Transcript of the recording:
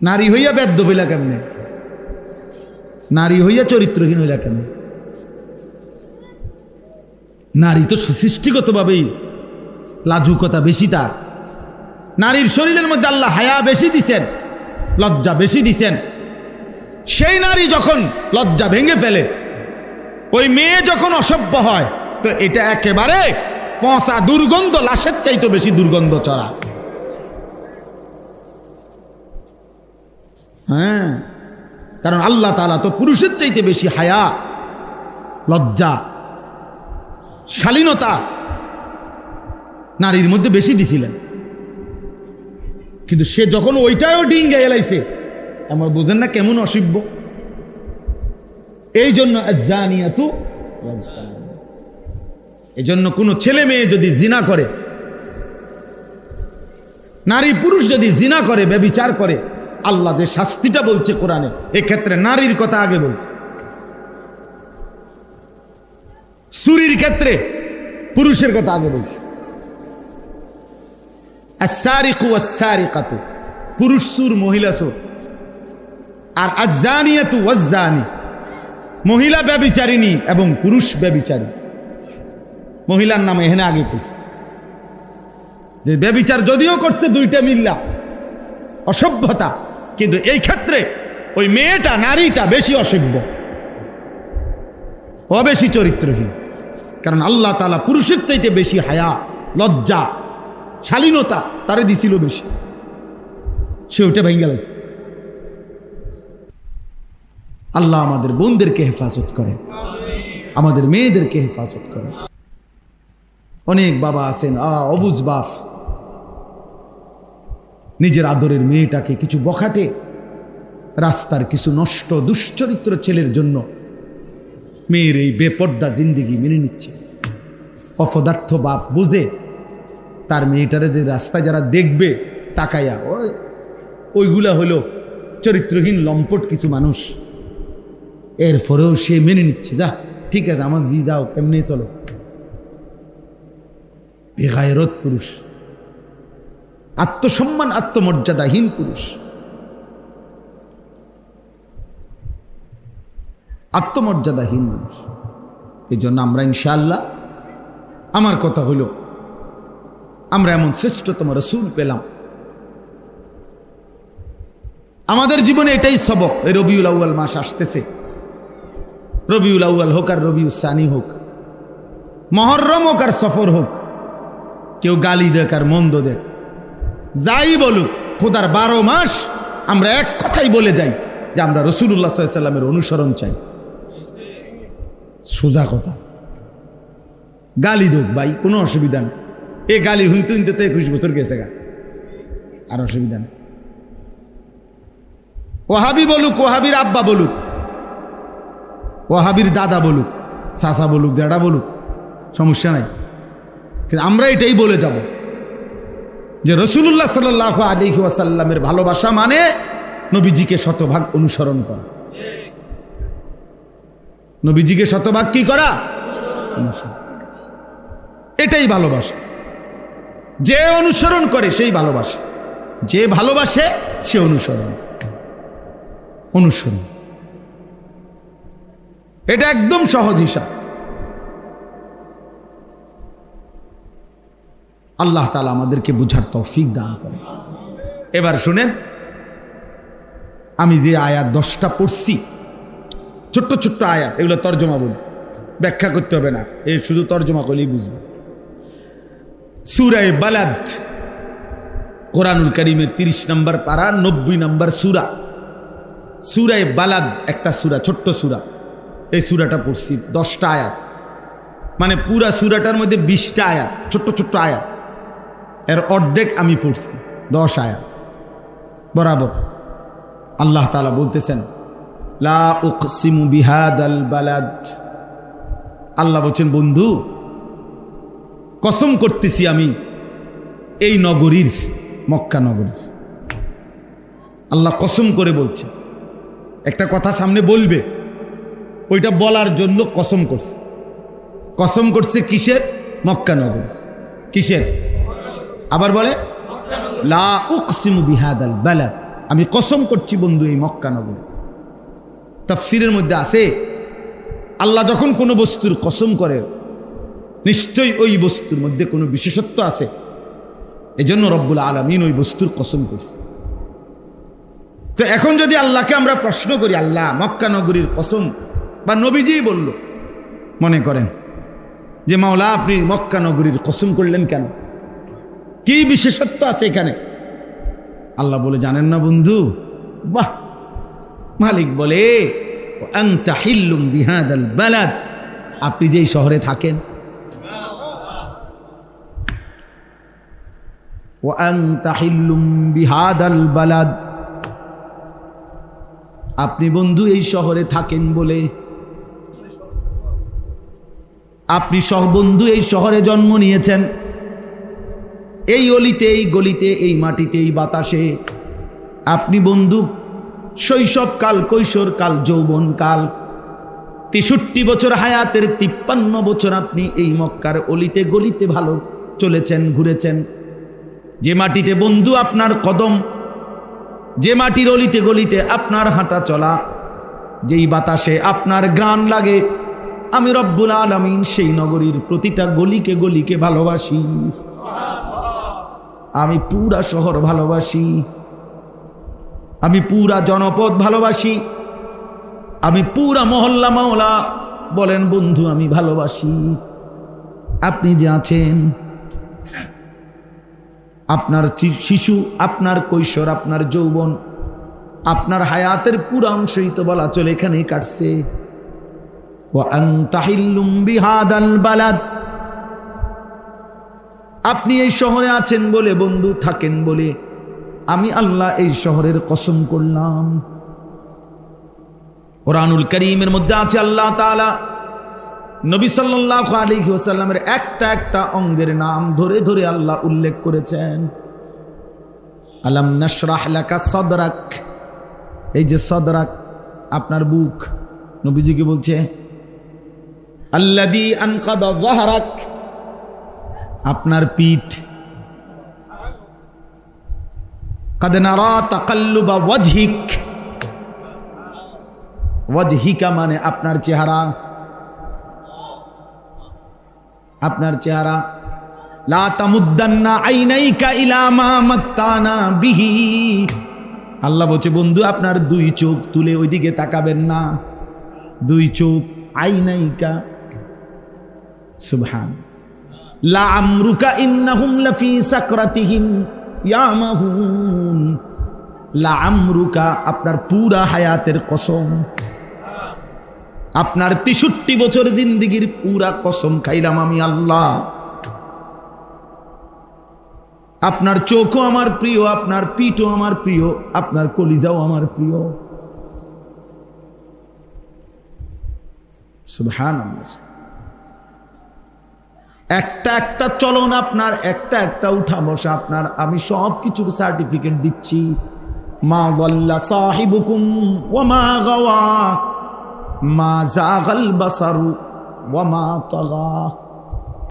নারী হইয়া বেদ্য হইলা কেমনে? নারী হইয়া চরিত্রহীন হইলা কেমনে? নারী তো সৃষ্টিগতভাবেই লাজুকতা বেশি তার। নারীর শরীরের মধ্যে আল্লাহ হায়া বেশি দিছেন, লজ্জা বেশি দিছেন। সেই নারী যখন লজ্জা ভেঙে ফেলে, ওই মেয়ে যখন অসভ্য হয়, তো এটা একেবারে ফসা দুর্গন্ধ, লাশের চাইতে বেশি দুর্গন্ধ চড়া। হ্যাঁ, কারণ আল্লাহ তাআলা তো পুরুষের চাইতে বেশি হায়া, লজ্জা, শালীনতা নারীর মধ্যে বেশি দিছিলেন। কিন্তু সে যখন ওইটাও ডিঙ্গে এলাইছে, আমার বুঝেন না কেমন অসভ্য। এই জন্য আয-যানিয়াতু ওয়াজ-যানি, এই জন্য কোনো ছেলে মেয়ে যদি জিনা করে, নারী পুরুষ যদি জিনা করে, ব্যভিচার করে, আল্লাহ যে শাস্তিটা বলছে কোরআনে, এক্ষেত্রে নারীর কথা আগে বলছে। চুরির ক্ষেত্রে পুরুষের কথা আগে বলছে। আস-সারিকু ওয়াস-সারিকাতু, পুরুষ চোর মহিলা চোর। আর আয-যানিয়াতু ওয়াজ-যানি, মহিলা ব্যভিচারিণী এবং পুরুষ ব্যভিচারী। মহিলার নাম এখানে আগে কইছে যে ব্যভিচার যদিও করছে দুইটা মিল্লা অসভ্যতা, কিন্তু এই ক্ষেত্রে ওই মেয়েটা, নারীটা বেশি অসভ্য, ও বেশি চরিত্রহীন। কারণ আল্লাহ তাআলা পুরুষের চাইতে বেশি হায়া, লজ্জা, শালীনতা তারে দিছিল বেশি, সে ওটা ভেঙে গেছে। আল্লাহ আমাদের বোনদেরকে হেফাজত করেন, আমাদের মেয়েদেরকে হেফাজত করেন। অনেক বাবা আছেন অবুঝ বাপ, নিজের আদরের মেয়েটাকে কিছু বখাটে রাস্তার কিছু নষ্ট দুশ্চরিত্র ছেলের জন্য মেয়ের এই বেপর্দা জিন্দিগি মেনে নিচ্ছে। অপদার্থ বাপ বুঝে তার মেয়েটারে যে রাস্তায় যারা দেখবে তাকাইয়া, ওইগুলা হলো চরিত্রহীন লম্পট কিছু মানুষ, এরপরেও সে মেনে নিচ্ছে, যা ঠিক আছে, আমার জি যাও, কেমনি চলো। বেগায়রত পুরুষ, আত্মসম্মান আত্মমর্যাদাহীন পুরুষ, আত্মমর্যাদাহীন মানুষ। এই জন্য আমরা ইনশাআল্লাহ, আমার কথা হইল, আমরা এমন শ্রেষ্ঠতম রাসূল পেলাম, আমাদের জীবনে এটাই সবক। এই রবিউল আউয়াল মাস আসতেছে, রবিউল আউয়াল হোক আর রবিউল সানি হোক, মহররম হোক আর সফর হোক, কেউ গালি দেখ আর মন্দ দেখ, যাই বলুক, খোদার 12 মাস আমরা এক কথাই বলে যাই যে আমরা রাসূলুল্লাহ সাল্লাল্লাহু আলাইহি ওয়াসাল্লামের অনুসরণ চাই। সোজা কথা। গালি দেখ ভাই, কোনো অসুবিধা নেই, এ গালি হুনতে হুনতে তো 21 বছর গেছে গা, আর অসুবিধা নেই। ওয়াহাবি বলুক, ওয়াহাবির আব্বা বলুক, ওয়াহাবির দাদা বলুক, চাচা বলুক, জ্যাঠা বলুক, সমস্যা নাই। কিন্তু আমরা এটাই বলে যাব যে রাসূলুল্লাহ সাল্লাল্লাহু আলাইহি ওয়াসাল্লামের ভালোবাসা মানে নবীজিকে শতভাগ অনুসরণ করা। নবীজিকে শতভাগ কি করা? এটাই ভালোবাসা। যে অনুসরণ করে সেই ভালোবাসে, যে ভালোবাসে সে অনুসরণ। অনুসরণ এটা একদম সহজ হিসাব। আল্লাহ তাআলা আমাদেরকে বুঝার তৌফিক দান করেন। এবার শুনেন, আমি যে আয়াত 10টা পড়ছি, ছোট্ট ছোট্ট আয়াত, এগুলো তর্জমা বলি, ব্যাখ্যা করতে হবে না, এই শুধু তর্জমা করলেই বুঝবে। সূরা বালাদ, কোরআনুল কারীমের 30 নম্বর পারা, 90 নম্বর সূরা। সূরা বালাদ একটা সূরা, ছোট্ট সূরা। এই সূরাটা পড়ছি 10টা আয়াত, মানে পুরা সূরাটার মধ্যে 20টা আয়াত, ছোট্ট ছোট্ট আয়াত। এর অর্ধেক আমি পড়ছি, 10 আয়াত বরাবর। আল্লাহ তাআলা বলতেছেন, লা উকসিমু বিহাদাল বালাদ। আল্লাহ বলছেন, বন্ধু কসম করতেছি আমি এই নগরীর, মক্কা নগরীর। আল্লাহ কসম করে বলছে, একটা কথা সামনে বলবে, ওইটা বলার জন্য কসম করছে। কসম করছে কিসের? মক্কা নগরীর। কিসের? আবার বলে, লা উকসিমু বিহাদাল বালাদ, আমি কসম করছি বন্ধু এই মক্কা নগরী। তাফসীরের মধ্যে আছে আল্লাহ যখন কোনো বস্তুর কসম করে নিশ্চয়ই ওই বস্তুর মধ্যে কোনো বিশেষত্ব আছে, এজন্য রব্বুল আলামিন ওই বস্তুর কসম করছে। তো এখন যদি আল্লাহকে আমরা প্রশ্ন করি, আল্লাহ মক্কা নগরীর কসম, বা নবীজি বলল, মনে করেন যে মাওলা আপনি মক্কা নগরীর কসম করলেন কেন, কি বিশেষত্ব আছে এখানে? আল্লাহ বলে জানেন না বন্ধু? বাহ! মালিক বলে আনতা হিল্লুম বিহাদাল বালাদ, আপনি যেই শহরে থাকেন, ওয়া আনতা হিল্লুম বিহাদাল বালাদ, আপনি বন্ধু এই শহরে থাকেন বলে, আপনি বন্ধু এই শহরে জন্ম নিয়েছেন, এই অলিতে, এই গলিতে, এই মাটিতে, এই বাতাসে। আপনি বন্ধু শৈশবকাল, কৈশোরকাল, যৌবনকাল, 63 বছর হায়াতের 53 বছর আপনি এই মক্কার অলিতে গলিতে ভালো চলেছেন, ঘুরেছেন। যে মাটিতে বন্ধু আপনার কদম, যে মাটির অলিতে গলিতে আপনার হাঁটা চলা, যেই বাতাসে আপনার ঘ্রাণ লাগে, আমি রব্বুল আলামিন সেই নগরীর প্রতিটা গলিকে গলিকে ভালোবাসি। আমি পুরা শহর ভালোবাসি, আমি পুরা জনপদ ভালোবাসি, আমি পুরা মহল্লা মাওলা বলেন বন্ধু আমি ভালোবাসি। আপনি যে আছেন, আপনার শিশু, আপনার কৈশোর, আপনার যৌবন, আপনার হায়াতের পুরা অংশই তো বলা চলে এখানেই কাটছে। ওয়া আনতা হিল্লুম বিহাদাল বালাদ, আপনি এই শহরে আছেন বলে, বন্ধু থাকেন বলে, আমি আল্লাহ এই শহরের কসম করলাম। কুরআনুল কারীমের মধ্যে আছে আল্লাহ তাআলা নবী সাল্লাল্লাহু আলাইহি ওয়াসাল্লামের একটা একটা অঙ্গের নাম ধরে ধরে আল্লাহ উল্লেখ করেছেন। আলাম নাশরাহ লাকা সাদরাক, এই যে সদরাক আপনার বুক, নবীজিকে বলছে আল্লাযী আনকাদা যাহরাক, আপনার পিঠ। কাদ নারা তাকাল্লুবা ওয়াজহিক, ওয়াজহিকা মানে আপনার চেহারা, আপনার চেহারা। লা তামুদ্দান্না আইনাইকা ইলা মা মাত্তানা বিহি, আল্লাহ বলছে বন্ধু আপনার দুই চোখ তুলে ওইদিকে তাকাবেন না, দুই চোখ। আইনাইকা, সুবহান। লা আমরুকা ইন্নাহুম লাফি সাকরাতিহিম ইয়ামাহুন, লা আমরুকা আপনার পুরা হায়াতের কসম, আপনার 63 বছর জিন্দেগির পুরা কসম খাইলাম আমি আল্লাহ। আপনার চোখও আমার প্রিয়, আপনার পিঠও আমার প্রিয়, আপনার কলিজাও আমার প্রিয়। সুবহানাল্লাহ। একটা একটা চলন আপনার, একটা একটা উঠা বসা আপনার, আমি সব কিছুর সার্টিফিকেট দিচ্ছি। মা যাল্লা সাহিবুকুম ওয়া মা গাওয়া, মা যাগাল বাসারু ওয়া মা তাগা।